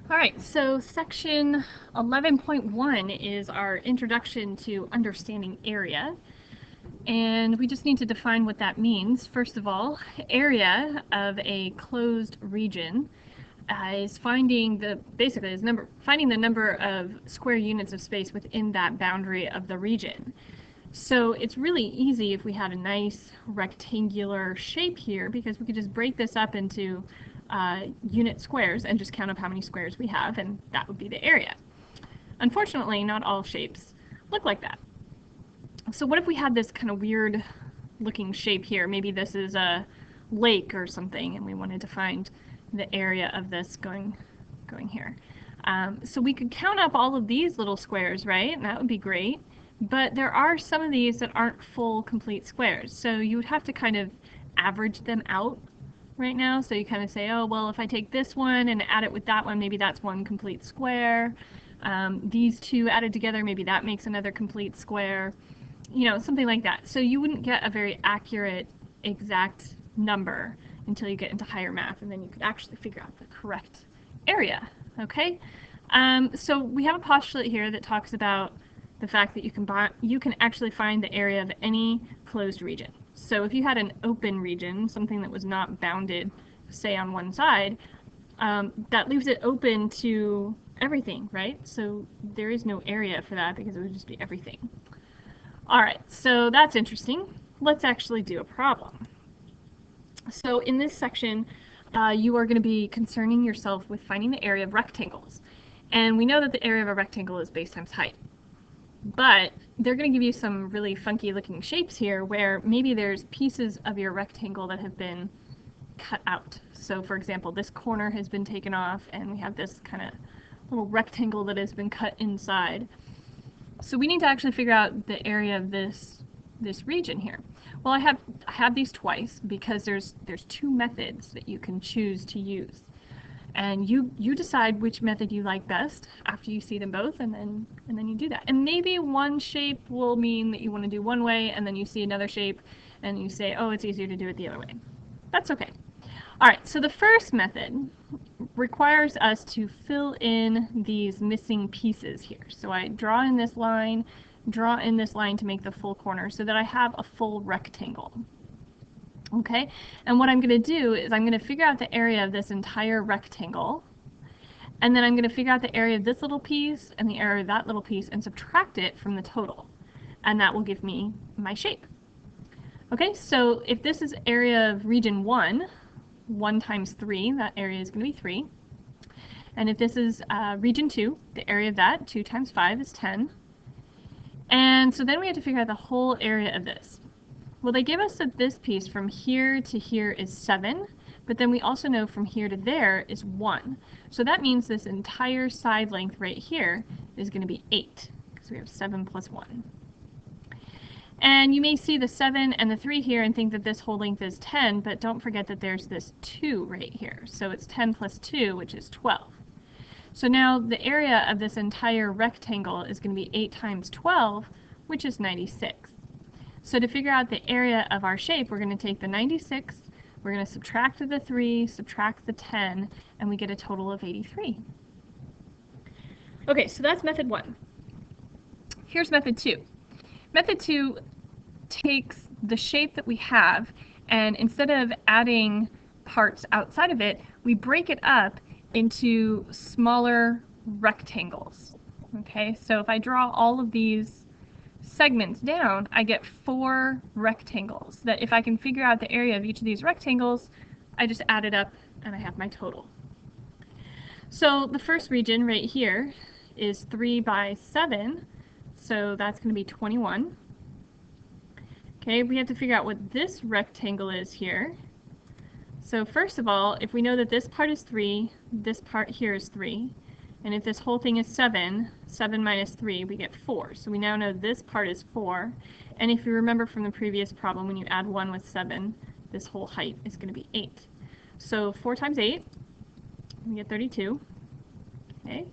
All right, so section 11.1 is our introduction to understanding area. And we just need to define what that means. First of all, area of a closed region is finding the number of square units of space within that boundary of the region. So it's really easy if we had a nice rectangular shape here, because we could just break this up into unit squares and just count up how many squares we have, and that would be the area. Unfortunately, not all shapes look like that. So what if we had this kind of weird looking shape here? Maybe this is a lake or something, and we wanted to find the area of this going here. So we could count up all of these little squares, right? And that would be great. But there are some of these that aren't full, complete squares. So you would have to kind of average them out right now. So you kind of say, oh, well, if I take this one and add it with that one, maybe that's one complete square. These two added together, maybe that makes another complete square. You know, something like that. So you wouldn't get a very accurate, exact number until you get into higher math, and then you could actually figure out the correct area, okay? So we have a postulate here that talks about the fact that you can actually find the area of any closed region. So if you had an open region, something that was not bounded, say on one side, that leaves it open to everything, right? So there is no area for that because it would just be everything. All right, so that's interesting. Let's actually do a problem. So in this section, you are going to be concerning yourself with finding the area of rectangles. And we know that the area of a rectangle is base times height. But they're going to give you some really funky looking shapes here where maybe there's pieces of your rectangle that have been cut out. So for example, this corner has been taken off and we have this kind of little rectangle that has been cut inside. So we need to actually figure out the area of this region here. Well, I have these twice because there's two methods that you can choose to use. And you decide which method you like best after you see them both, and then you do that. And maybe one shape will mean that you want to do one way, and then you see another shape and you say, oh, it's easier to do it the other way. That's okay. All right, so the first method requires us to fill in these missing pieces here. So I draw in this line to make the full corner so that I have a full rectangle. Okay, and what I'm going to do is I'm going to figure out the area of this entire rectangle, and then I'm going to figure out the area of this little piece and the area of that little piece and subtract it from the total, and that will give me my shape. Okay, so if this is area of region 1, 1 times 3, that area is going to be 3. And if this is region 2, the area of that, 2 times 5 is 10. And so then we have to figure out the whole area of this. Well, they give us that this piece from here to here is 7, but then we also know from here to there is 1. So that means this entire side length right here is going to be 8, because we have 7 plus 1. And you may see the 7 and the 3 here and think that this whole length is 10, but don't forget that there's this 2 right here. So it's 10 plus 2, which is 12. So now the area of this entire rectangle is going to be 8 times 12, which is 96. So to figure out the area of our shape, we're going to take the 96, we're going to subtract the 3, subtract the 10, and we get a total of 83. Okay, so that's method 1. Here's method 2. Method 2 takes the shape that we have, and instead of adding parts outside of it, we break it up into smaller rectangles. Okay, so if I draw all of these segments down, I get 4 rectangles that if I can figure out the area of each of these rectangles, I just add it up and I have my total. So the first region right here is 3 by 7, so that's going to be 21. Okay, we have to figure out what this rectangle is here. So first of all, if we know that this part is 3, this part here is 3, and if this whole thing is 7, 7 minus 3, we get 4. So we now know this part is 4. And if you remember from the previous problem, when you add 1 with 7, this whole height is going to be 8. So 4 times 8, we get 32. Okay.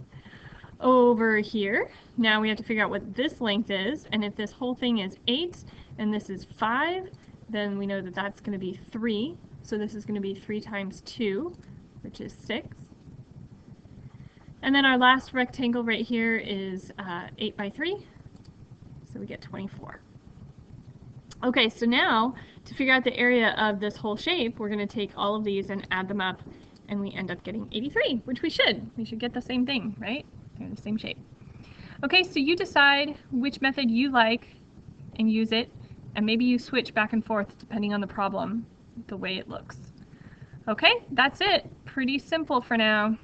Over here, now we have to figure out what this length is. And if this whole thing is 8 and this is 5, then we know that that's going to be 3. So this is going to be 3 times 2, which is 6. And then our last rectangle right here is 8 by 3, so we get 24. Okay, so now to figure out the area of this whole shape, we're going to take all of these and add them up, and we end up getting 83, which we should. We should get the same thing, right? They're the same shape. Okay, so you decide which method you like and use it, and maybe you switch back and forth depending on the problem, the way it looks. Okay, that's it. Pretty simple for now.